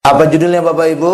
Apa judulnya Bapak Ibu?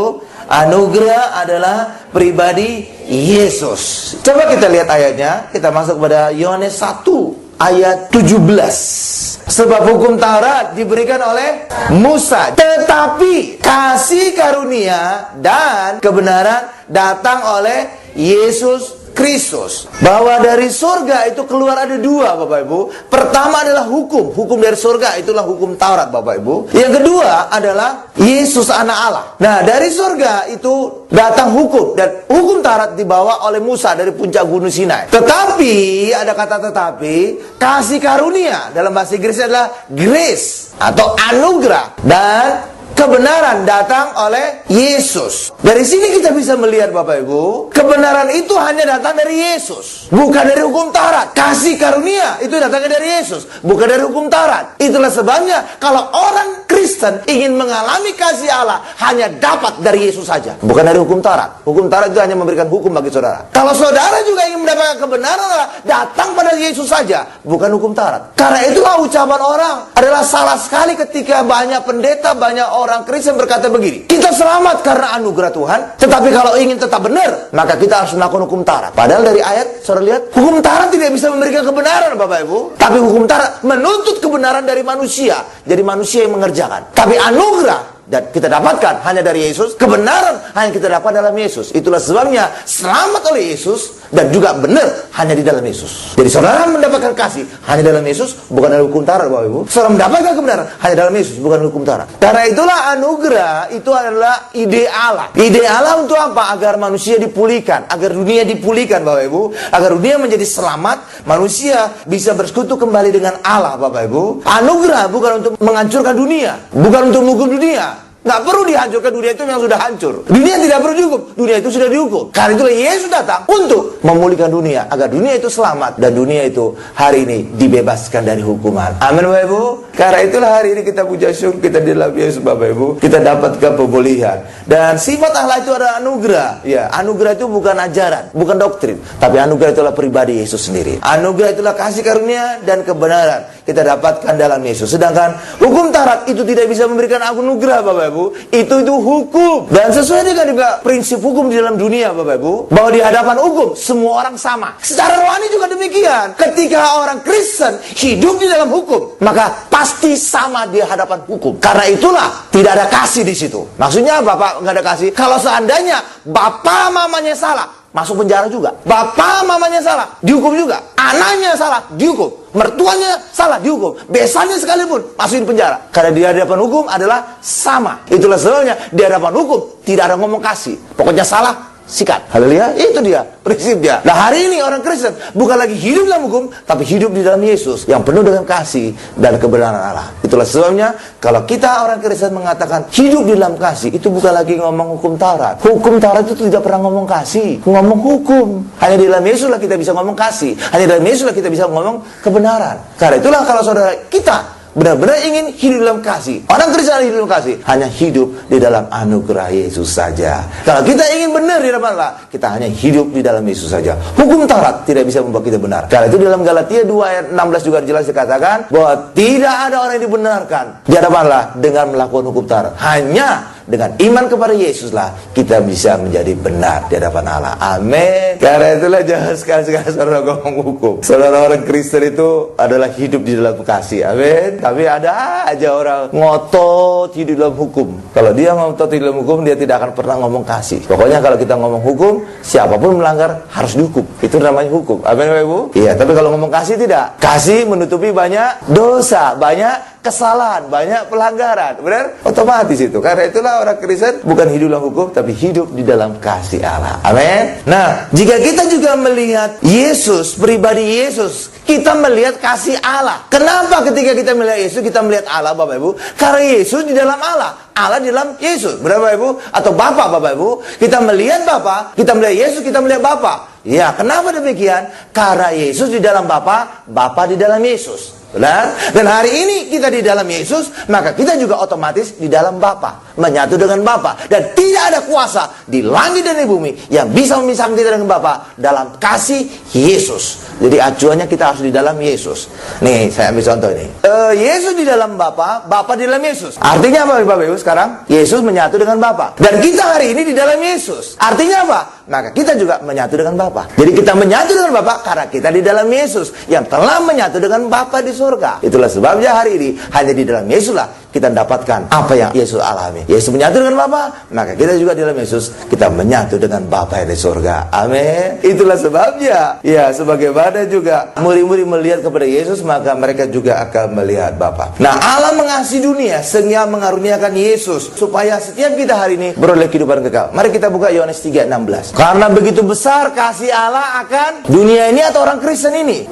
Anugerah adalah pribadi Yesus. Coba kita lihat ayatnya. Kita masuk pada Yohanes 1 ayat 17. Sebab hukum Taurat diberikan oleh Musa, tetapi kasih karunia dan kebenaran datang oleh Yesus Kristus. Bahwa dari surga itu keluar ada dua, Bapak Ibu. Pertama adalah hukum. Hukum dari surga itulah hukum Taurat, Bapak Ibu. Yang kedua adalah Yesus anak Allah. Nah, dari surga itu datang hukum. Dan hukum Taurat dibawa oleh Musa dari puncak gunung Sinai. Tetapi, ada kata tetapi, kasih karunia dalam bahasa Inggris adalah grace atau anugerah. Dan kebenaran datang oleh Yesus. Dari sini kita bisa melihat, Bapak Ibu, kebenaran itu hanya datang dari Yesus, bukan dari hukum Taurat. Kasih karunia itu datangnya dari Yesus, bukan dari hukum Taurat. Itulah sebabnya kalau orang Kristen ingin mengalami kasih Allah, hanya dapat dari Yesus saja, bukan dari hukum Taurat. Hukum Taurat itu hanya memberikan hukum bagi saudara. Kalau saudara juga ingin mendapatkan kebenaran Allah, datang pada Yesus saja, bukan hukum Taurat. Karena itulah ucapan orang adalah salah sekali ketika banyak pendeta, banyak orang Kristen berkata begini, kita selamat karena anugerah Tuhan, tetapi kalau ingin tetap benar, maka kita harus melakukan hukum Taurat. Padahal dari ayat, saudara lihat, hukum Taurat tidak bisa memberikan kebenaran, Bapak Ibu. Tapi hukum Taurat menuntut kebenaran dari manusia. Jadi manusia yang mengerjakan. Tapi anugerah dan kita dapatkan hanya dari Yesus, kebenaran hanya kita dapat dalam Yesus. Itulah sebabnya selamat oleh Yesus dan juga benar hanya di dalam Yesus. Jadi saudara mendapatkan kasih hanya dalam Yesus, bukan dalam hukum Taurat, Bapak Ibu. Saudara mendapatkan kebenaran hanya dalam Yesus, bukan hukum Taurat. Karena itulah anugerah itu adalah ide Allah. Ide Allah untuk apa? Agar manusia dipulihkan, agar dunia dipulihkan, Bapak Ibu. Agar dunia menjadi selamat, manusia bisa bersekutu kembali dengan Allah, Bapak Ibu. Anugerah bukan untuk menghancurkan dunia, bukan untuk menghukum dunia. Nggak perlu dihancurkan, dunia itu yang sudah hancur. Dunia tidak perlu dihukum, dunia itu sudah dihukum. Karena itulah Yesus datang untuk memulihkan dunia, agar dunia itu selamat dan dunia itu hari ini dibebaskan dari hukuman. Amin, Bapak Ibu. Karena itulah hari ini kita puja syukur, kita di dalam Yesus, Bapak Ibu. Kita dapatkan pemulihan. Dan sifat Allah itu adalah anugerah. Ya, anugerah itu bukan ajaran, bukan doktrin, tapi anugerah itulah pribadi Yesus sendiri. Anugerah itulah kasih karunia dan kebenaran kita dapatkan dalam Yesus. Sedangkan hukum Taurat itu tidak bisa memberikan anugerah, Bapak Ibu. Itu hukum. Dan sesuai dengan prinsip hukum di dalam dunia, Bapak Ibu, bahwa di hadapan hukum semua orang sama. Secara rohani juga demikian. Ketika orang Kristen hidup di dalam hukum, maka pasti sama di hadapan hukum. Karena itulah tidak ada kasih di situ. Maksudnya Bapak nggak ada kasih. Kalau seandainya bapak mamanya salah, masuk penjara juga. Bapak mamanya salah, dihukum juga. Anaknya salah, dihukum. Mertuanya salah, dihukum. Besannya sekalipun masukin penjara. Karena di hadapan hukum adalah sama. Itulah sebabnya di hadapan hukum tidak ada ngomong kasih. Pokoknya salah, sikat. Haleluya, itu dia prinsipnya. Nah, hari ini orang Kristen bukan lagi hidup dalam hukum, tapi hidup di dalam Yesus yang penuh dengan kasih dan kebenaran Allah. Itulah sebabnya kalau kita orang Kristen mengatakan hidup di dalam kasih, itu bukan lagi ngomong hukum Taurat. Hukum Taurat itu tidak pernah ngomong kasih, ngomong hukum. Hanya di dalam Yesus lah kita bisa ngomong kasih. Hanya di dalam Yesus lah kita bisa ngomong kebenaran. Karena itulah kalau saudara kita benar-benar ingin hidup dalam kasih, orang Kristen hidup dalam kasih, hanya hidup di dalam anugerah Yesus saja. Kalau kita ingin benar di hadapan Allah, kita hanya hidup di dalam Yesus saja. Hukum Taurat tidak bisa membuat kita benar. Karena itu dalam Galatia 2 ayat 16 juga jelas dikatakan bahwa tidak ada orang yang dibenarkan di hadapan Allah dengan melakukan hukum Taurat. Hanya dengan iman kepada Yesuslah kita bisa menjadi benar di hadapan Allah. Amin. Karena itulah jangan sekali-sekali saudara ngomong hukum. Saudara orang Kristen itu adalah hidup di dalam kasih. Amin. Tapi ada aja orang ngotot hidup dalam hukum. Kalau dia ngotot hidup dalam hukum, dia tidak akan pernah ngomong kasih. Pokoknya kalau kita ngomong hukum, siapapun melanggar harus dihukum. Itu namanya hukum. Amin, Bapak Ibu. Iya, tapi kalau ngomong kasih tidak. Kasih menutupi banyak dosa, banyak kesalahan, banyak pelanggaran. Benar? Otomatis itu. Karena itulah orang Kristen bukan hidup dalam hukum, tapi hidup di dalam kasih Allah. Amin. Nah, jika kita juga melihat Yesus, pribadi Yesus, kita melihat kasih Allah. Kenapa ketika kita melihat Yesus, kita melihat Allah, Bapak Ibu? Karena Yesus di dalam Allah, Allah di dalam Yesus. Benar, Bapak Ibu? Atau Bapa, Bapak Ibu? Kita melihat Bapa, kita melihat Yesus, kita melihat Bapa. Ya, kenapa demikian? Karena Yesus di dalam Bapa, Bapa di dalam Yesus. Benar? Dan hari ini kita di dalam Yesus, maka kita juga otomatis di dalam Bapa, menyatu dengan Bapa. Dan tidak ada kuasa di langit dan di bumi yang bisa memisahkan kita dengan Bapa dalam kasih Yesus. Jadi acuannya kita harus di dalam Yesus. Nih, saya ambil contoh ini. Yesus di dalam Bapa, Bapa di dalam Yesus. Artinya apa Bapak Ibu sekarang? Yesus menyatu dengan Bapa. Dan kita hari ini di dalam Yesus. Artinya apa? Maka kita juga menyatu dengan Bapa. Jadi kita menyatu dengan Bapa karena kita di dalam Yesus yang telah menyatu dengan Bapa di surga. Itulah sebabnya hari ini hanya di dalam Yesus lah kita mendapatkan apa yang Yesus alami. Yesus menyatu dengan Bapa, maka kita juga di dalam Yesus kita menyatu dengan Bapa yang di surga. Amin. Itulah sebabnya ya sebagaimana juga murid-murid melihat kepada Yesus, maka mereka juga akan melihat Bapa. Nah, Allah mengasihi dunia sehingga mengaruniakan Yesus supaya setiap kita hari ini beroleh kehidupan kekal. Mari kita buka Yohanes 3:16. Karena begitu besar kasih Allah akan dunia ini atau orang Kristen ini.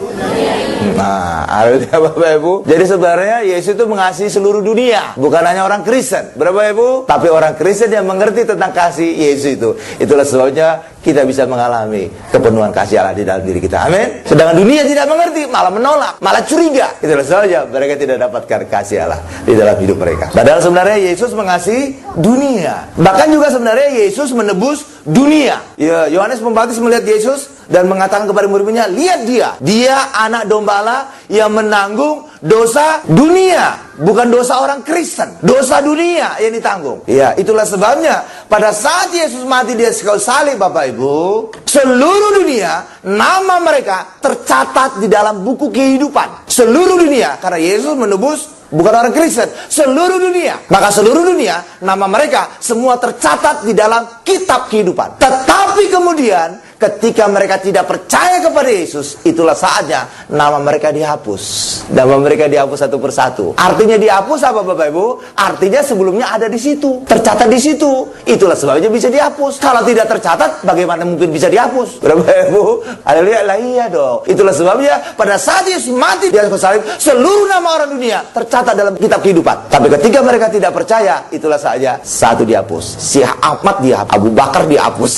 Nah, artinya Bapak Ibu, jadi sebenarnya Yesus itu mengasihi seluruh dunia, bukan hanya orang Kristen, Bapak Ibu, tapi orang Kristen yang mengerti tentang kasih Yesus itu. Itulah sebabnya kita bisa mengalami kepenuhan kasih Allah di dalam diri kita. Amin. Sedangkan dunia tidak mengerti, malah menolak, malah curiga. Itulah sebabnya mereka tidak dapatkan kasih Allah di dalam hidup mereka. Padahal sebenarnya Yesus mengasihi dunia. Bahkan juga sebenarnya Yesus menebus dunia. Ya, Yohanes Pembaptis melihat Yesus dan mengatakan kepada murid-muridnya, lihat dia anak domba Allah yang menanggung dosa dunia, bukan dosa orang Kristen, dosa dunia yang ditanggung. Ya, itulah sebabnya pada saat Yesus mati di kayu salib, Bapak Ibu, seluruh dunia nama mereka tercatat di dalam buku kehidupan. Seluruh dunia, karena Yesus menebus bukan orang Kristen, seluruh dunia. Maka seluruh dunia nama mereka semua tercatat di dalam kitab kehidupan. Tetapi kemudian ketika mereka tidak percaya kepada Yesus, itulah saatnya nama mereka dihapus. Nama mereka dihapus satu persatu. Artinya dihapus apa Bapak Ibu? Artinya sebelumnya ada di situ, tercatat di situ. Itulah sebabnya bisa dihapus. Kalau tidak tercatat, bagaimana mungkin bisa dihapus? Bapak Ibu, haleluya, lah iya dong. Itulah sebabnya pada saat Yesus mati di atas kayu salib, seluruh nama orang dunia tercatat dalam kitab kehidupan. Tapi ketika mereka tidak percaya, itulah saja satu dihapus. Si Ahmad dihapus, Abu Bakar dihapus.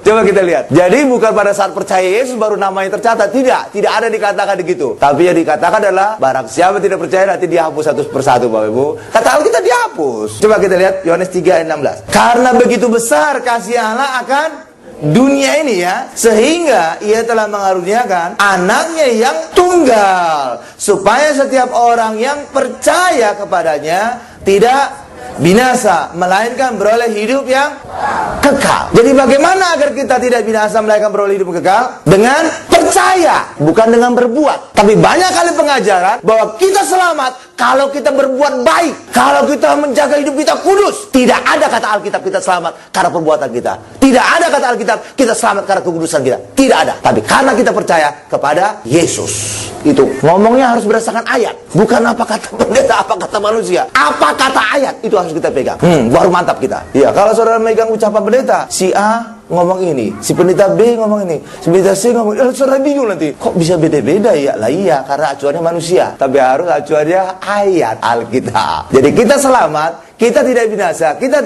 Coba kita lihat. Jadi bukan pada saat percaya Yesus baru namanya tercatat. Tidak ada dikatakan begitu. Tapi yang dikatakan adalah barang siapa tidak percaya nanti dihapus satu persatu, Bapak Ibu. Kata Alkitab dihapus. Coba kita lihat Yohanes 3:16. Karena begitu besar kasih Allah akan dunia ini ya, sehingga ia telah mengaruniakan anaknya yang tunggal, supaya setiap orang yang percaya kepadanya tidak binasa, melainkan beroleh hidup yang kekal. Jadi bagaimana agar kita tidak binasa melainkan beroleh hidup kekal? Dengan percaya, bukan dengan berbuat. Tapi banyak kali pengajaran bahwa kita selamat kalau kita berbuat baik, kalau kita menjaga hidup kita kudus. Tidak ada kata Alkitab kita selamat karena perbuatan kita. Tidak ada kata Alkitab kita selamat karena kekudusan kita. Tidak ada. Tapi karena kita percaya kepada Yesus. Itu ngomongnya harus berdasarkan ayat, bukan apa kata pendeta, apa kata manusia. Apa kata ayat itu harus kita pegang. Baru mantap kita. Ya, kalau saudara megang ucapan pendeta, si A ngomong ini, si pendeta B ngomong ini, si pendeta C ngomong ini, saudara bingung nanti. Kok bisa beda-beda ya? Lah iya, karena acuannya manusia. Tapi harus acuannya ayat Alkitab. Jadi kita selamat, kita tidak binasa, kita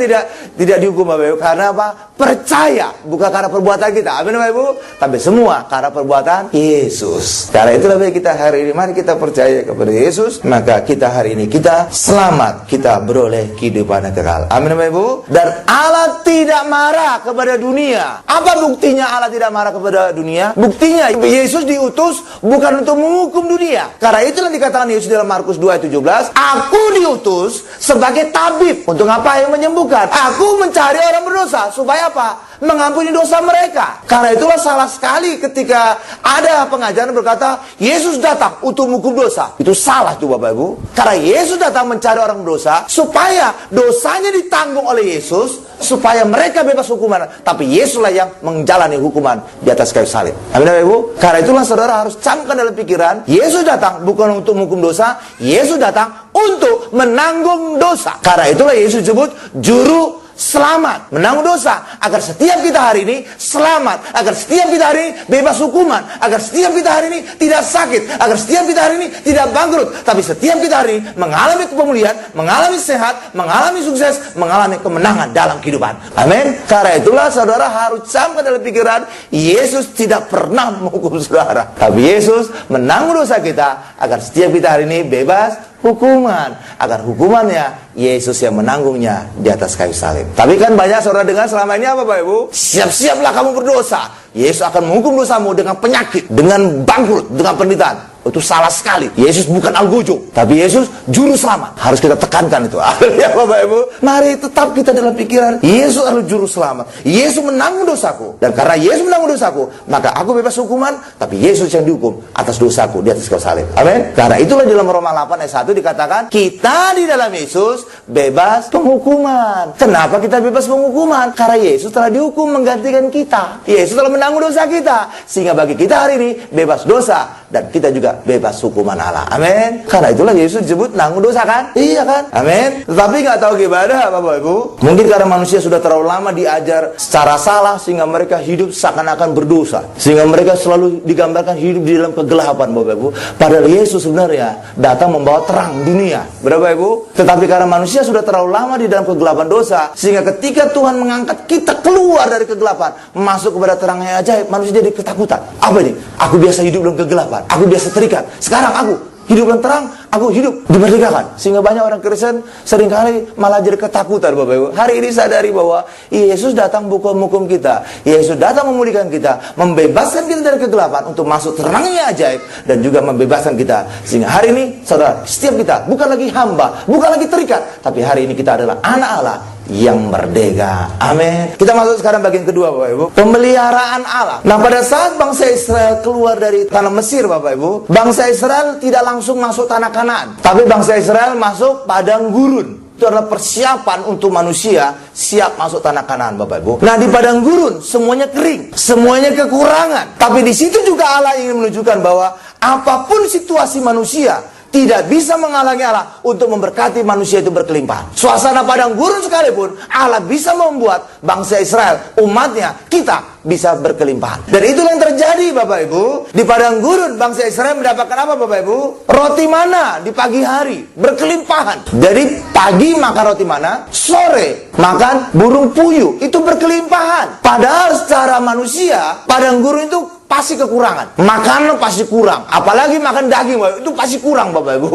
tidak dihukum Bapak Ibu karena apa? Percaya, bukan karena perbuatan kita. Amin Bapak Ibu. Tapi semua karena perbuatan Yesus. Karena itulah kita hari ini mari kita percaya kepada Yesus, maka kita hari ini kita selamat, kita beroleh kehidupan yang kekal. Amin Bapak Ibu. Dan Allah tidak marah kepada dunia. Apa buktinya Allah tidak marah kepada dunia? Buktinya Yesus diutus bukan untuk menghukum dunia. Karena itulah dikatakan Yesus dalam Markus 2:17, aku diutus sebagai tabib. Untuk apa? Yang menyembuhkan. Aku mencari orang berdosa supaya apa? Mengampuni dosa mereka. Karena itulah salah sekali ketika ada pengajaran berkata Yesus datang untuk menghukum dosa. Itu salah tuh Bapak Ibu. Karena Yesus datang mencari orang berdosa supaya dosanya ditanggung oleh Yesus, supaya mereka bebas hukuman. Tapi Yesuslah yang menjalani hukuman di atas kayu salib. Amin Bapak Ibu. Karena itulah saudara harus camkan dalam pikiran, Yesus datang bukan untuk menghukum dosa, Yesus datang untuk menanggung dosa. Karena itulah Yesus disebut juru selamat, menanggung dosa, agar setiap kita hari ini selamat, agar setiap kita hari ini bebas hukuman, agar setiap kita hari ini tidak sakit, agar setiap kita hari ini tidak bangkrut, tapi setiap kita hari ini mengalami pemulihan, mengalami sehat, mengalami sukses, mengalami kemenangan dalam kehidupan. Amin. Karena itulah saudara harus camkan dalam pikiran, Yesus tidak pernah menghukum saudara, tapi Yesus menanggung dosa kita, agar setiap kita hari ini bebas hukuman, agar hukumannya Yesus yang menanggungnya di atas kayu salib. Tapi kan banyak saudara dengar selama ini apa Bapak Ibu? Siap-siaplah kamu berdosa, Yesus akan menghukum dosamu dengan penyakit, dengan bangkrut, dengan penderitaan. Itu salah sekali. Yesus bukan algojo, tapi Yesus juru selamat. Harus kita tekankan itu. Ya Bapak Ibu, mari tetap kita dalam pikiran, Yesus adalah juru selamat. Yesus menanggung dosaku, dan karena Yesus menanggung dosaku, maka aku bebas hukuman, tapi Yesus yang dihukum atas dosaku di atas kayu salib. Amin. Karena itulah dalam Roma 8 ayat 1 dikatakan, kita di dalam Yesus bebas penghukuman. Kenapa kita bebas penghukuman? Karena Yesus telah dihukum menggantikan kita. Yesus telah menanggung dosa kita, sehingga bagi kita hari ini bebas dosa, dan kita juga bebas hukuman Allah. Amin. Karena itulah Yesus disebut nanggung dosa kan? Iya kan? Amin. Tetapi nggak tahu gimana Bapak Ibu. Mungkin karena manusia sudah terlalu lama diajar secara salah, sehingga mereka hidup seakan-akan berdosa, sehingga mereka selalu digambarkan hidup di dalam kegelapan Bapak Ibu. Padahal Yesus sebenarnya datang membawa terang dunia, Bapak Ibu. Tetapi karena manusia sudah terlalu lama di dalam kegelapan dosa, sehingga ketika Tuhan mengangkat kita keluar dari kegelapan, masuk kepada terang yang ajaib, manusia jadi ketakutan. Apa ini? Aku biasa hidup dalam kegelapan, aku biasa terikat. Sekarang aku hidup dalam terang, aku hidup dimerdekakan. Sehingga banyak orang Kristen seringkali malah jadi ketakutan Bapak Ibu. Hari ini sadari bahwa Yesus datang hukum kita, Yesus datang memulihkan kita, membebaskan kita dari kegelapan untuk masuk terangnya ajaib, dan juga membebaskan kita. Sehingga hari ini saudara, setiap kita bukan lagi hamba, bukan lagi terikat, tapi hari ini kita adalah anak Allah yang merdeka. Amin. Kita masuk sekarang bagian kedua Bapak Ibu, pemeliharaan Allah. Nah, pada saat bangsa Israel keluar dari tanah Mesir Bapak Ibu, bangsa Israel tidak langsung masuk tanah Kanaan, tapi bangsa Israel masuk padang gurun. Itu adalah persiapan untuk manusia siap masuk tanah Kanaan Bapak Ibu. Nah, di padang gurun semuanya kering, semuanya kekurangan. Tapi di situ juga Allah ingin menunjukkan bahwa apapun situasi manusia tidak bisa menghalangi Allah untuk memberkati manusia itu berkelimpahan. Suasana padang gurun sekalipun, Allah bisa membuat bangsa Israel, umatnya, kita bisa berkelimpahan. Dan itulah yang terjadi Bapak Ibu. Di padang gurun bangsa Israel mendapatkan apa Bapak Ibu? Roti mana di pagi hari, berkelimpahan. Jadi pagi makan roti mana, sore makan burung puyuh, itu berkelimpahan. Padahal secara manusia, padang gurun itu pasti kekurangan. Makanan pasti kurang. Apalagi makan daging, itu pasti kurang Bapak Ibu.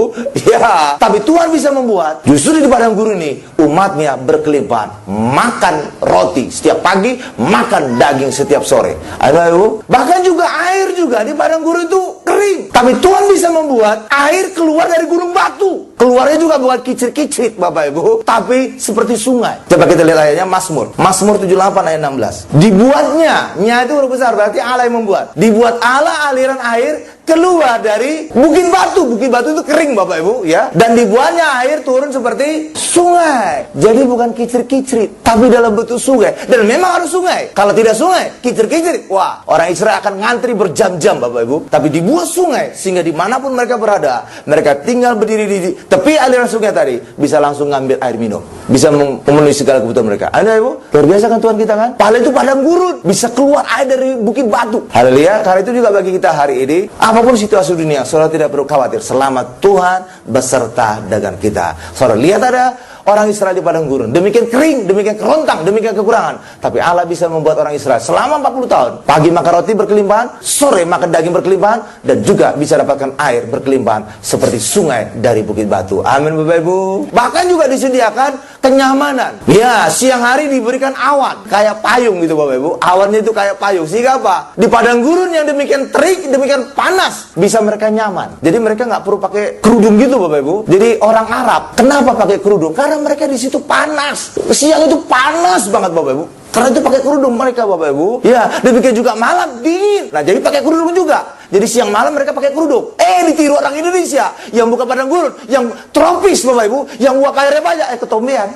Ya, tapi Tuhan bisa membuat justru di padang gurun ini umatnya berkelimpahan. Makan roti setiap pagi, makan daging setiap sore. Bapak Ibu. Bahkan juga air juga di padang gurun itu kering. Tapi Tuhan bisa membuat air keluar dari gunung batu. Keluarnya juga bukan kicrit-kicrit Bapak Ibu, tapi seperti sungai. Coba kita lihat ayatnya, Mazmur 78 ayat 16. Dibuatnya, nya itu huruf besar, berarti Allah yang membuat. Dibuat Allah aliran air keluar dari bukit batu. Bukit batu itu kering Bapak Ibu ya. Dan dibuatnya air turun seperti sungai. Jadi bukan kicrit-kicrit, tapi dalam bentuk sungai. Dan memang harus sungai. Kalau tidak sungai, kicrit-kicrit, wah, orang Israel akan ngantri berjam-jam Bapak Ibu. Tapi dibuat sungai, sehingga dimanapun mereka berada, mereka tinggal berdiri di tepi aliran sungai tadi, bisa langsung ngambil air minum, bisa memenuhi segala kebutuhan mereka. Ada Ibu? Luar biasa kan Tuhan kita kan? Pahala itu padang gurun, bisa keluar air dari bukit batu. Haleluya. Karena itu juga bagi kita hari ini, apapun situasi dunia, saudara tidak perlu khawatir. Selama Tuhan beserta dengan kita. Saudara lihat ada orang Israel di padang gurun, demikian kering, demikian kerontang, demikian kekurangan, tapi Allah bisa membuat orang Israel selama 40 tahun, pagi makan roti berkelimpahan, sore makan daging berkelimpahan, dan juga bisa dapatkan air berkelimpahan seperti sungai dari bukit batu. Amin Bapak Ibu. Bahkan juga disediakan kenyamanan. Ya, siang hari diberikan awan kayak payung gitu Bapak Ibu. Awannya itu kayak payung. Sehingga apa? Di padang gurun yang demikian terik, demikian panas, bisa mereka nyaman. Jadi mereka nggak perlu pakai kerudung gitu Bapak Ibu. Jadi orang Arab kenapa pakai kerudung? Karena mereka di situ panas. Siang itu panas banget Bapak Ibu. Karena itu pakai kerudung mereka Bapak Ibu. Ya, demikian juga malam dingin. Nah, jadi pakai kerudung juga. Jadi siang malam mereka pakai kerudung. Ditiru orang Indonesia yang bukan padang gurun, yang tropis Bapak Ibu, yang uap airnya banyak, ketombean.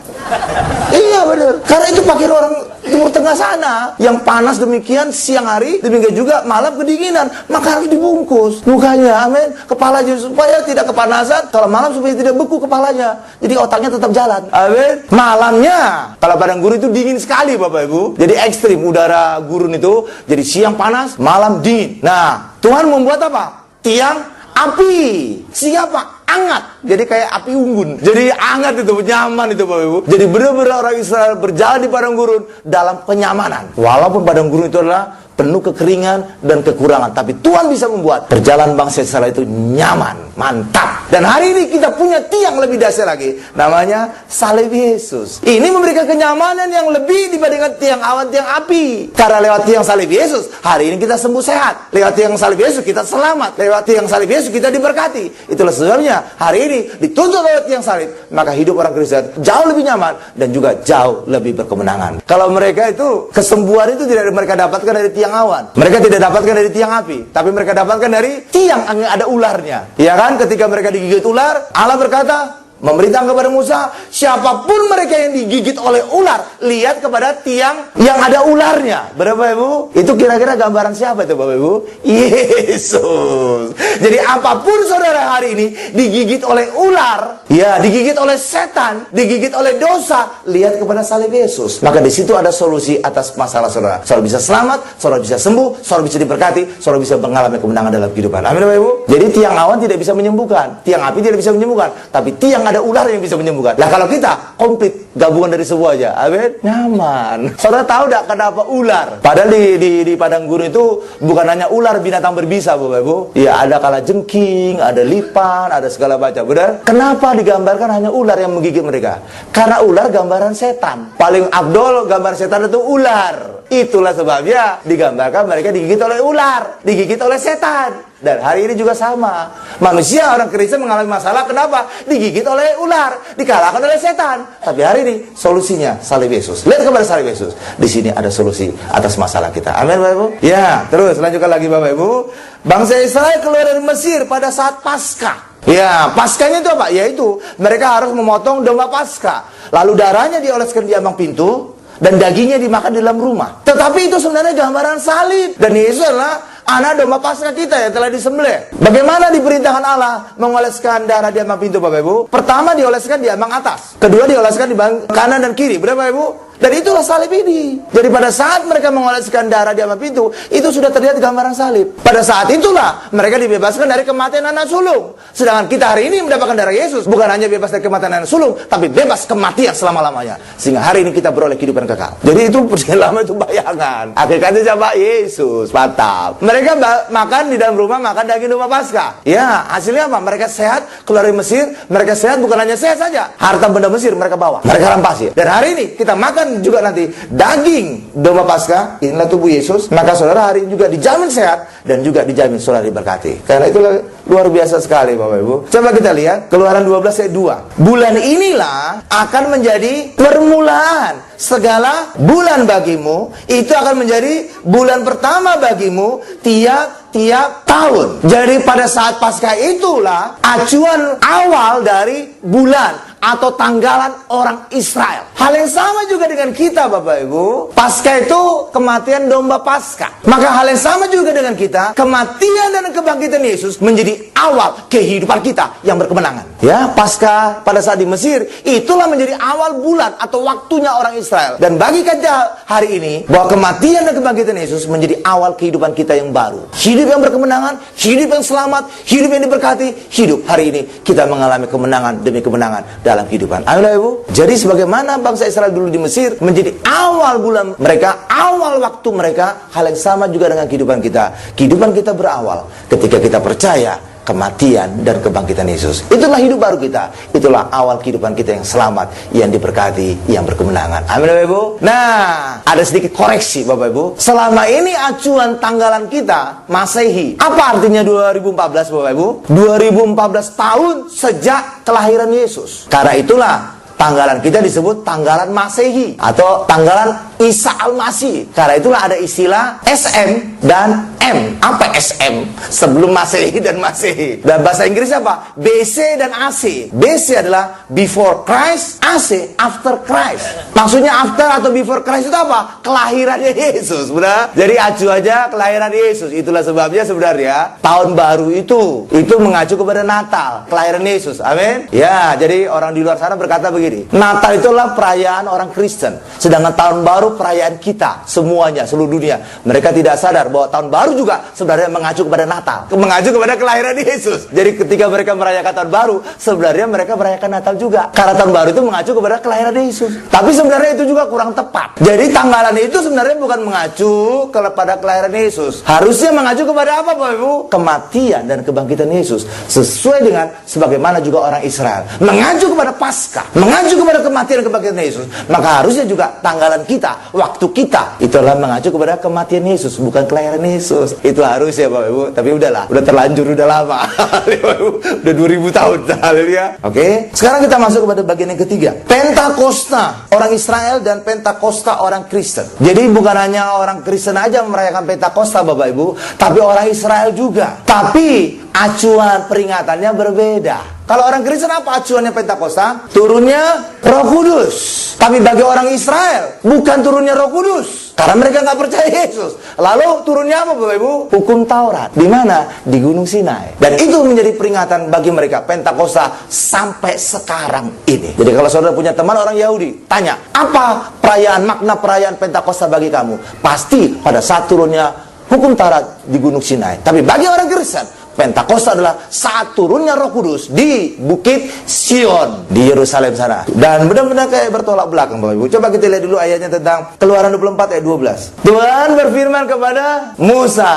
Iya benar. Karena itu pakai orang Timur Tengah sana, yang panas demikian siang hari, demikian juga malam kedinginan, maka harus dibungkus mukanya, amin, kepalanya, supaya tidak kepanasan, kalau malam supaya tidak beku kepalanya, jadi otaknya tetap jalan, amin. Malamnya, kalau padang gurun itu dingin sekali Bapak Ibu, jadi ekstrim udara gurun itu, jadi siang panas, malam dingin. Nah, Tuhan membuat apa? Tiang api. Siapa? Hangat. Jadi kayak api unggun. Jadi hangat itu, nyaman itu Bapak Ibu. Jadi benar-benar orang Israel berjalan di padang gurun dalam kenyamanan. Walaupun padang gurun itu adalah penuh kekeringan dan kekurangan, tapi Tuhan bisa membuat perjalanan bangsa Israel itu nyaman, mantap. Dan hari ini kita punya tiang lebih dahsyat lagi, namanya salib Yesus. Ini memberikan kenyamanan yang lebih dibandingkan tiang awan, tiang api. Karena lewat tiang salib Yesus, hari ini kita sembuh sehat. Lewat tiang salib Yesus kita selamat. Lewat tiang salib Yesus kita diberkati. Itulah sebabnya hari ini dituntut lewat tiang salib, maka hidup orang Kristen jauh lebih nyaman dan juga jauh lebih berkemenangan. Kalau mereka itu, kesembuhan itu tidak mereka dapatkan dari tiang awan, mereka tidak dapatkan dari tiang api, tapi mereka dapatkan dari tiang yang ada ularnya. Ya kan, ketika mereka digigit ular, Allah berkata, memerintah kepada Musa, siapapun mereka yang digigit oleh ular, lihat kepada tiang yang ada ularnya. Berapa Ibu? Itu kira-kira gambaran siapa itu Bapak Ibu? Yesus. Jadi apapun saudara hari ini digigit oleh ular, ya digigit oleh setan, digigit oleh dosa, lihat kepada salib Yesus. Maka di situ ada solusi atas masalah saudara. Saudara bisa selamat, saudara bisa sembuh, saudara bisa diberkati, saudara bisa mengalami kemenangan dalam kehidupan. Amin Bapak Ibu. Jadi tiang awan tidak bisa menyembuhkan, tiang api tidak bisa menyembuhkan, tapi tiang ada ular yang bisa menyembuhkan. Nah kalau kita komplit gabungan dari semuanya, amin, nyaman. Saudara tahu tidak kenapa ular? Padahal di padang gurun itu bukan hanya ular binatang berbisa Bapak Ibu. Ya ada kalajengking, ada lipan, ada segala macam. Benar? Kenapa digambarkan hanya ular yang menggigit mereka? Karena ular gambaran setan. Paling abdol gambar setan itu ular. Itulah sebabnya digambarkan mereka digigit oleh ular, digigit oleh setan. Dan hari ini juga sama. Manusia, orang Kristen mengalami masalah, kenapa? Digigit oleh ular, dikalahkan oleh setan. Tapi hari ini solusinya salib Yesus. Lihat kepada salib Yesus. Di sini ada solusi atas masalah kita. Amin Bapak Ibu. Ya, terus lanjutkan lagi Bapak Ibu. Bangsa Israel keluar dari Mesir pada saat Paskah. Ya, Paskahnya itu apa? Yaitu mereka harus memotong domba Paskah. Lalu darahnya dioleskan di ambang pintu dan dagingnya dimakan di dalam rumah. Tetapi itu sebenarnya gambaran salib. Dan Yesus adalah anak domba Paskah kita yang telah disembelih. Bagaimana diperintahkan Allah mengoleskan darah di ambang pintu Bapak Ibu? Pertama dioleskan di ambang atas, kedua dioleskan di ambang kanan dan kiri. Berapa Ibu? Dan itulah salib ini. Jadi pada saat mereka mengoleskan darah di ambang pintu, itu sudah terlihat gambaran salib. Pada saat itulah mereka dibebaskan dari kematian anak sulung. Sedangkan kita hari ini mendapatkan darah Yesus, bukan hanya bebas dari kematian anak sulung, tapi bebas kematian selama-lamanya. Sehingga hari ini kita beroleh kehidupan kekal. Jadi itu perjalanan, itu bayangan. Hakikatnya siapa? Yesus. Mantap. Mereka makan di dalam rumah, makan daging domba Paskah. Ya, hasilnya apa? Mereka sehat, keluar dari Mesir. Mereka sehat, bukan hanya sehat saja, harta benda Mesir mereka bawa, mereka rampasi. Dan hari ini kita makan juga nanti daging domba Paskah, inilah tubuh Yesus. Maka saudara hari ini juga dijamin sehat dan juga dijamin saudara diberkati. Karena itulah luar biasa sekali Bapak Ibu. Coba kita lihat Keluaran 12 ayat 2. Bulan inilah akan menjadi permulaan segala bulan bagimu, itu akan menjadi bulan pertama bagimu tiap tahun. Jadi pada saat Paskah itulah acuan awal dari bulan atau tanggalan orang Israel. Hal yang sama juga dengan kita Bapak Ibu. Paskah itu kematian domba Paskah. Maka hal yang sama juga dengan kita, kematian dan kebangkitan Yesus menjadi awal kehidupan kita yang berkemenangan. Ya, Paskah pada saat di Mesir itulah menjadi awal bulan atau waktunya orang Israel. Dan bagi kita hari ini, bahwa kematian dan kebangkitan Yesus menjadi awal kehidupan kita yang baru. Hidup yang berkemenangan, hidup yang selamat, hidup yang diberkati, hidup hari ini kita mengalami kemenangan demi kemenangan dalam kehidupan. Ayo Ibu. Jadi sebagaimana bangsa Israel dulu di Mesir menjadi awal bulan mereka, awal waktu mereka, hal yang sama juga dengan kehidupan kita. Kehidupan kita berawal ketika kita percaya kematian dan kebangkitan Yesus. Itulah hidup baru kita. Itulah awal kehidupan kita yang selamat, yang diberkati, yang berkemenangan. Amin Bapak Ibu. Nah, ada sedikit koreksi Bapak Ibu. Selama ini acuan tanggalan kita Masehi. Apa artinya 2014 Bapak Ibu? 2014 tahun sejak kelahiran Yesus. Karena itulah tanggalan kita disebut tanggalan Masehi atau tanggalan Isa Al-Masih. Karena itulah ada istilah SM dan M. Apa SM? Sebelum Masehi dan Masehi. Dan bahasa Inggrisnya apa? BC dan AC. BC adalah before Christ, AC after Christ. Maksudnya after atau before Christ itu apa? Kelahirannya Yesus, benar? Jadi acu aja kelahiran Yesus. Itulah sebabnya sebenarnya tahun baru itu mengacu kepada Natal, kelahiran Yesus. Amin. Ya, jadi orang di luar sana berkata begini, Natal itulah perayaan orang Kristen, sedangkan tahun baru perayaan kita semuanya, seluruh dunia. Mereka tidak sadar bahwa tahun baru juga sebenarnya mengacu kepada Natal, mengacu kepada kelahiran Yesus. Jadi ketika mereka merayakan tahun baru, sebenarnya mereka merayakan Natal juga, karena tahun baru itu mengacu kepada kelahiran Yesus. Tapi sebenarnya itu juga kurang tepat. Jadi tanggalan itu sebenarnya bukan mengacu kepada kelahiran Yesus, harusnya mengacu kepada apa, Bapak Ibu? Kematian dan kebangkitan Yesus, sesuai dengan sebagaimana juga orang Israel mengacu kepada Paskah, mengacu kepada kematian dan kebangkitan Yesus. Maka harusnya juga tanggalan kita, waktu kita, itulah mengacu kepada kematian Yesus, bukan kelahiran Yesus. Itu harusnya, Bapak Ibu. Tapi udahlah, udah terlanjur, udah lama. Udah 2000 tahun. Haleluya. Oke. Sekarang kita masuk kepada bagian yang ketiga. Pentakosta orang Israel dan Pentakosta orang Kristen. Jadi bukan hanya orang Kristen aja merayakan Pentakosta, Bapak Ibu, tapi orang Israel juga. Tapi acuan peringatannya berbeda. Kalau orang Kristen apa acuannya Pentakosta? Turunnya Roh Kudus. Tapi bagi orang Israel bukan turunnya Roh Kudus, karena mereka nggak percaya Yesus. Lalu turunnya apa, Bapak Ibu? Hukum Taurat. Di mana? Di Gunung Sinai. Dan itu menjadi peringatan bagi mereka Pentakosta sampai sekarang ini. Jadi kalau saudara punya teman orang Yahudi, tanya, apa makna perayaan Pentakosta bagi kamu? Pasti pada saat turunnya hukum Taurat di Gunung Sinai. Tapi bagi orang Kristen, Pentakosta adalah saat turunnya Roh Kudus di Bukit Sion di Yerusalem sana. Dan benar-benar kayak bertolak belakang, Bapak Ibu. Coba kita lihat dulu ayatnya tentang Keluaran 24 ayat 12. Tuhan berfirman kepada Musa,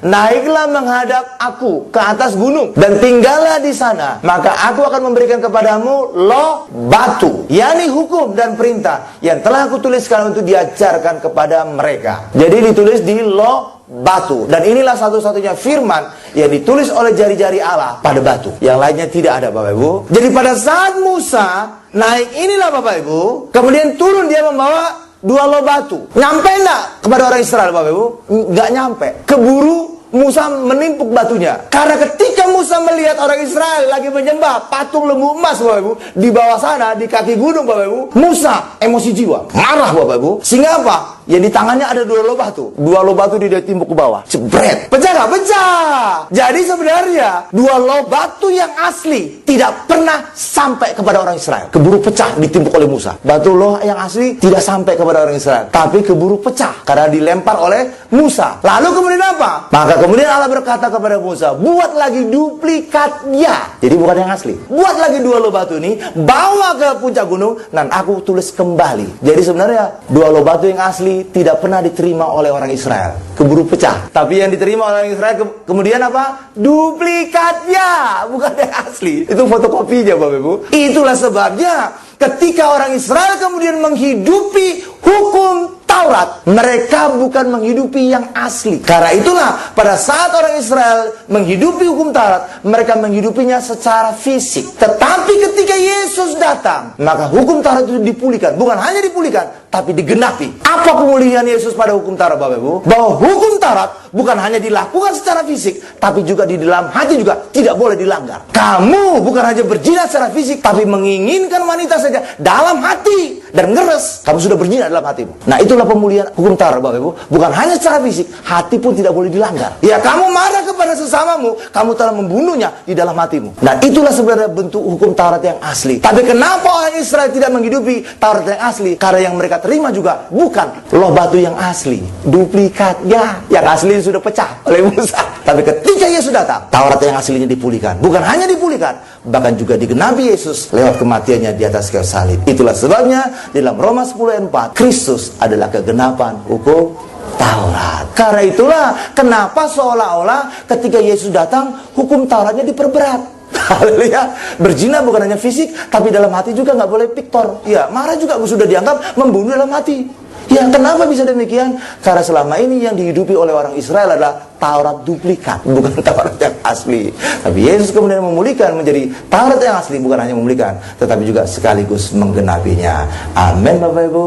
naiklah menghadap aku ke atas gunung dan tinggallah di sana. Maka aku akan memberikan kepadamu loh batu, yakni hukum dan perintah yang telah aku tuliskan untuk diajarkan kepada mereka. Jadi ditulis di loh batu. Dan inilah satu-satunya firman yang ditulis oleh jari-jari Allah pada batu. Yang lainnya tidak ada, Bapak Ibu. Jadi pada saat Musa naik inilah, Bapak Ibu, kemudian turun dia membawa 2 loh batu. Nyampe enggak kepada orang Israel, Bapak Ibu? Enggak nyampe. Keburu Musa menimpuk batunya. Karena ketika Musa melihat orang Israel lagi menyembah patung lembu emas, Bapak Ibu, di bawah sana, di kaki gunung, Bapak Ibu, Musa emosi jiwa, marah, Bapak Ibu. Sehingga apa? Yang di tangannya ada 2 loh batu. 2 loh batu dia timpuk ke bawah. Jebret. Pecah gak? Pecah. Jadi sebenarnya 2 loh batu yang asli tidak pernah sampai kepada orang Israel. Keburu pecah ditimpuk oleh Musa. Batu loh yang asli tidak sampai kepada orang Israel, tapi keburu pecah karena dilempar oleh Musa. Lalu kemudian apa? Maka kemudian Allah berkata kepada Musa, buat lagi duplikatnya. Jadi bukan yang asli. Buat lagi 2 loh batu ini, bawa ke puncak gunung, dan aku tulis kembali. Jadi sebenarnya 2 loh batu yang asli tidak pernah diterima oleh orang Israel, keburu pecah. Tapi yang diterima oleh orang Israel kemudian apa? Duplikatnya, bukan yang asli. Itu fotokopinya, Bapak Ibu. Itulah sebabnya ketika orang Israel kemudian menghidupi hukum Taurat, mereka bukan menghidupi yang asli. Karena itulah pada saat orang Israel menghidupi hukum Taurat, mereka menghidupinya secara fisik. Tetapi ketika Yesus datang, maka hukum Taurat itu dipulihkan. Bukan hanya dipulihkan, tapi digenapi. Apa pemulihan Yesus pada hukum Taurat, Bapak Ibu? Bahwa hukum Taurat bukan hanya dilakukan secara fisik, tapi juga di dalam hati juga tidak boleh dilanggar. Kamu bukan hanya berzina secara fisik, tapi menginginkan wanita saja dalam hati dan ngeres, kamu sudah berzina dalam hatimu. Nah, itulah pemulihan hukum Taurat, Bapak Ibu. Bukan hanya secara fisik, hati pun tidak boleh dilanggar. Ya, kamu marah kepada sesamamu, kamu telah membunuhnya di dalam hatimu. Nah, itulah sebenarnya bentuk hukum Taurat yang asli. Tapi kenapa orang Israel tidak menghidupi Taurat yang asli? Karena yang mereka terima juga bukan loh batu yang asli, duplikatnya. Yang asli sudah pecah oleh Musa. Tapi ketika Yesus datang, Taurat yang aslinya dipulihkan. Bukan hanya dipulihkan, bahkan juga digenapi Yesus lewat kematiannya di atas kayu salib. Itulah sebabnya di dalam Roma 10 ayat 4, Kristus adalah kegenapan hukum Taurat. Karena itulah kenapa seolah-olah ketika Yesus datang, hukum Tauratnya diperberat. Haleluya. Berzina bukan hanya fisik, tapi dalam hati juga nggak boleh piktor. Ya, marah juga sudah dianggap membunuh dalam hati. Ya, kenapa bisa demikian? Karena selama ini yang dihidupi oleh orang Israel adalah Taurat duplikat, bukan Taurat yang asli. Tapi Yesus kemudian memulihkan menjadi Taurat yang asli, bukan hanya memulihkan, tetapi juga sekaligus menggenapinya. Amin, Bapak Ibu.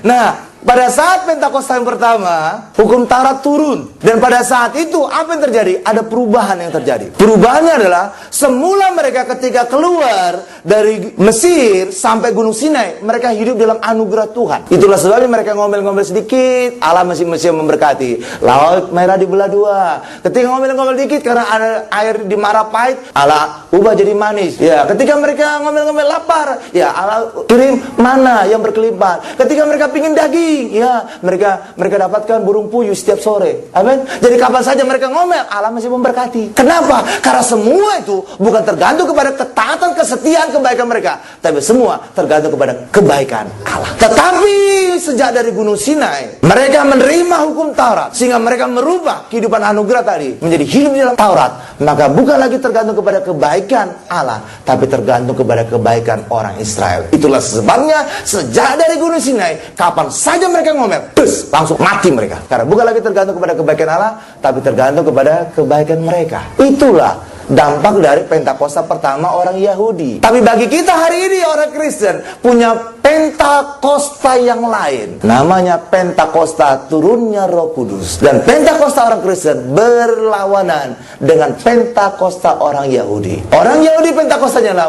Nah, pada saat Pentakosta yang pertama, hukum Taurat turun. Dan pada saat itu, apa yang terjadi? Ada perubahan yang terjadi. Perubahannya adalah, semula mereka ketika keluar dari Mesir sampai Gunung Sinai, mereka hidup dalam anugerah Tuhan. Itulah sebabnya mereka ngomel-ngomel sedikit, Allah masih memberkati. Laut merah dibelah dua. Ketika ngomel-ngomel dikit, karena ada air di Marah pahit, Allah ubah jadi manis. Ya, ketika mereka ngomel-ngomel lapar, ya Allah kirim mana yang berkelimpahan. Ketika mereka pingin daging, ya mereka dapatkan burung puyuh setiap sore. Amin. Jadi kapan saja mereka ngomel, Allah masih memberkati. Kenapa? Karena semua itu bukan tergantung kepada ketaatan, kesetiaan, kebaikan mereka, tapi semua tergantung kepada kebaikan Allah. Tetapi sejak dari Gunung Sinai, mereka menerima hukum Taurat, sehingga mereka merubah kehidupan anugerah tadi menjadi hidup di dalam Taurat. Maka bukan lagi tergantung kepada kebaikan Allah, tapi tergantung kepada kebaikan orang Israel. Itulah sebabnya sejak dari Gunung Sinai, kapan saja mereka ngomel, langsung mati mereka. Karena bukan lagi tergantung kepada kebaikan Allah, tapi tergantung kepada kebaikan mereka. Itulah dampak dari Pentakosta pertama orang Yahudi. Tapi bagi kita hari ini orang Kristen punya Pentakosta yang lain. Namanya Pentakosta turunnya Roh Kudus. Dan Pentakosta orang Kristen berlawanan dengan Pentakosta orang Yahudi. Orang Yahudi Pentakostanya lah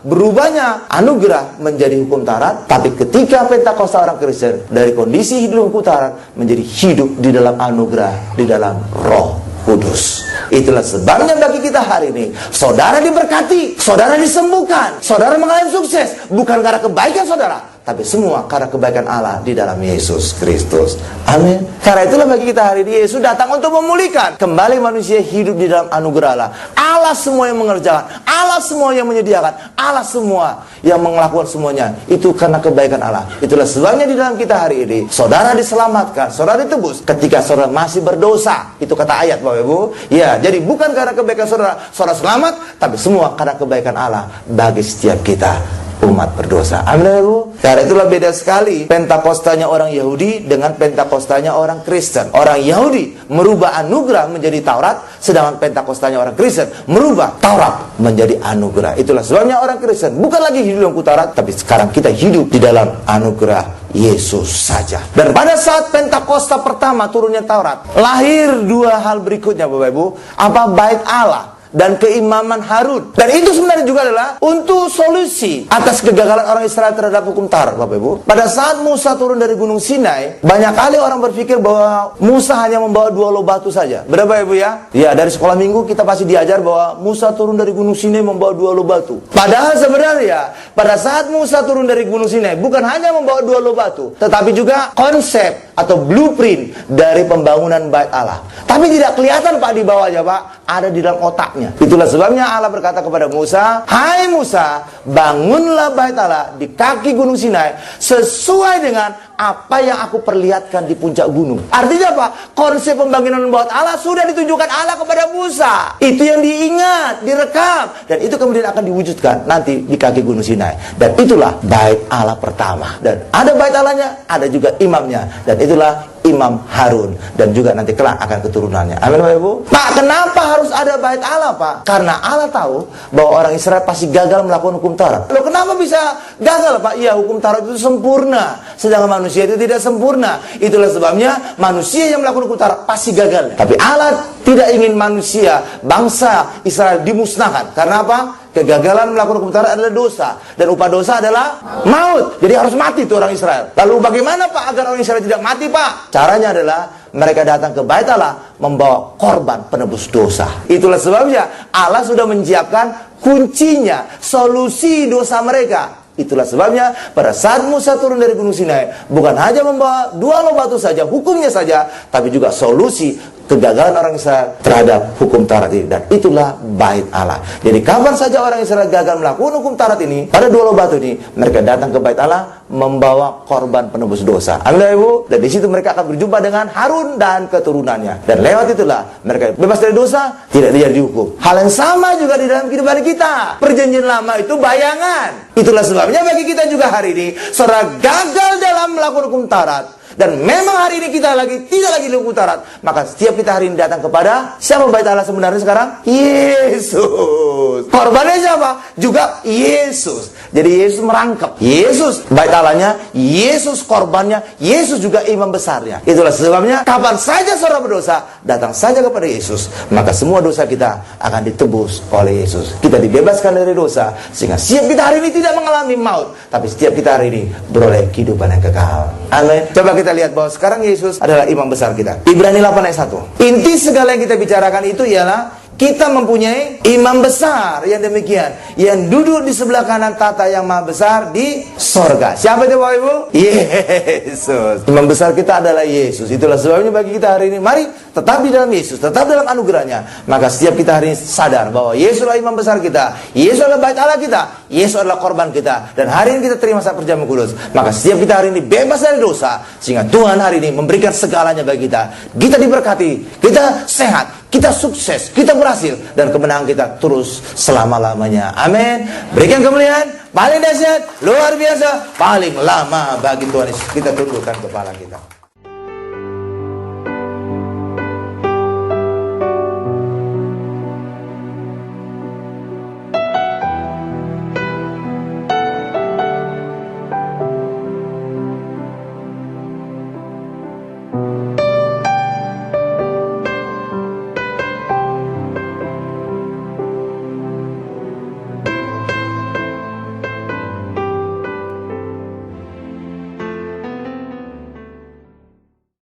berubahnya anugerah menjadi hukum Taurat. Tapi ketika Pentakosta orang Kristen dari kondisi hidup hukum Taurat menjadi hidup di dalam anugerah, di dalam Roh Kudus. Itulah sebabnya bagi kita hari ini, saudara diberkati, saudara disembuhkan, saudara mengalami sukses, bukan karena kebaikan saudara, tapi semua karena kebaikan Allah di dalam Yesus Kristus. Amin. Karena itulah bagi kita hari ini, Yesus datang untuk memulihkan kembali manusia hidup di dalam anugerah Allah. Allah semua yang mengerjakan, Allah semua yang menyediakan, Allah semua yang melakukan semuanya. Itu karena kebaikan Allah. Itulah sebabnya di dalam kita hari ini, saudara diselamatkan, saudara ditebus ketika saudara masih berdosa. Itu kata ayat Bapak Ibu. Ya, jadi bukan karena kebaikan saudara selamat, tapi semua karena kebaikan Allah bagi setiap kita umat berdosa. Amin ya Bu. Karena itulah beda sekali Pentakostanya orang Yahudi dengan Pentakostanya orang Kristen. Orang Yahudi merubah anugerah menjadi Taurat, sedangkan Pentakostanya orang Kristen merubah Taurat menjadi anugerah. Itulah sebabnya orang Kristen bukan lagi hidup dalam Taurat, tapi sekarang kita hidup di dalam anugerah Yesus saja. Dan pada saat Pentakosta pertama turunnya Taurat, lahir dua hal berikutnya Bapak Ibu. Apa? Bait Allah dan keimaman Harun. Dan itu sebenarnya juga adalah untuk solusi atas kegagalan orang Israel terhadap hukum Taurat, Bapak Ibu. Pada saat Musa turun dari Gunung Sinai, banyak kali orang berpikir bahwa Musa hanya membawa 2 loh batu saja. Berapa Ibu ya? Ya, dari sekolah minggu kita pasti diajar bahwa Musa turun dari Gunung Sinai membawa 2 loh batu. Padahal sebenarnya pada saat Musa turun dari Gunung Sinai bukan hanya membawa 2 loh batu, tetapi juga konsep atau blueprint dari pembangunan bait Allah. Tapi tidak kelihatan Pak di bawahnya Pak, ada di dalam otaknya. Itulah sebabnya Allah berkata kepada Musa, "Hai Musa, bangunlah bait Allah di kaki Gunung Sinai sesuai dengan apa yang aku perlihatkan di puncak gunung." Artinya apa? Konsep pembangunan bait Allah sudah ditunjukkan Allah kepada Musa. Itu yang diingat, direkam, dan itu kemudian akan diwujudkan nanti di kaki Gunung Sinai. Dan itulah bait Allah pertama. Dan ada bait Allahnya, ada juga imamnya. Dan itulah Imam Harun, dan juga nanti kelak akan keturunannya. Amin Bapak Ibu. Pak, kenapa harus ada bait Allah Pak? Karena Allah tahu bahwa orang Israel pasti gagal melakukan hukum Taurat. Loh, kenapa bisa gagal Pak? Iya, hukum Taurat itu sempurna, sedangkan manusia itu tidak sempurna. Itulah sebabnya manusia yang melakukan hukum Taurat pasti gagal. Tapi Allah tidak ingin manusia, bangsa Israel dimusnahkan. Karena apa? Kegagalan melakukan hukum Taurat adalah dosa, dan upah dosa adalah maut. Jadi harus mati itu orang Israel. Lalu bagaimana Pak agar orang Israel tidak mati Pak? Caranya adalah mereka datang ke bait Allah membawa korban penebus dosa. Itulah sebabnya Allah sudah menyiapkan kuncinya, solusi dosa mereka. Itulah sebabnya pada saat Musa turun dari Gunung Sinai, bukan hanya membawa 2 loh batu saja, hukumnya saja, tapi juga solusi kegagalan orang Israel terhadap hukum Taurat ini. Dan itulah bait Allah. Jadi kapan saja orang Israel gagal melakukan hukum Taurat ini, pada 2 loh batu ini, mereka datang ke bait Allah membawa korban penebus dosa. Amin Ibu. Dan di situ mereka akan berjumpa dengan Harun dan keturunannya. Dan lewat itulah mereka bebas dari dosa, tidak dihukum. Hal yang sama juga di dalam kehidupan kita. Perjanjian lama itu bayangan. Itulah sebabnya bagi kita juga hari ini, saudara gagal dalam melakukan hukum Taurat, Dan memang hari ini kita tidak lagi di utara. Maka setiap kita hari ini datang kepada siapa bait Allah sebenarnya sekarang? Yesus. Korbannya siapa? Juga Yesus. Jadi Yesus merangkap. Yesus bait Allahnya, Yesus korbannya, Yesus juga imam besarnya. Itulah sebabnya kapan saja saudara berdosa, datang saja kepada Yesus. Maka semua dosa kita akan ditebus oleh Yesus. Kita dibebaskan dari dosa, sehingga setiap kita hari ini tidak mengalami maut, tapi setiap kita hari ini beroleh kehidupan yang kekal. Amin. Coba kita lihat bahwa sekarang Yesus adalah imam besar kita. Ibrani 8 ayat 1. Inti segala yang kita bicarakan itu ialah kita mempunyai imam besar yang demikian, yang duduk di sebelah kanan tata yang maha besar di sorga. Siapa itu Bapak Ibu? Yesus. Imam besar kita adalah Yesus. Itulah sebabnya bagi kita hari ini, mari tetap di dalam Yesus, tetap dalam anugerahnya. Maka setiap kita hari ini sadar bahwa Yesus adalah imam besar kita, Yesus adalah bait Allah kita, Yesus adalah korban kita. Dan hari ini kita terima saat perjamuan kudus. Maka setiap kita hari ini bebas dari dosa, sehingga Tuhan hari ini memberikan segalanya bagi kita. Kita diberkati, kita sehat, kita sukses, kita berhasil, dan kemenangan kita terus selama-lamanya. Amin. Berikan kemuliaan paling dahsyat, luar biasa, paling lama bagi Tuhan Yesus. Kita tundukkan kepala kita.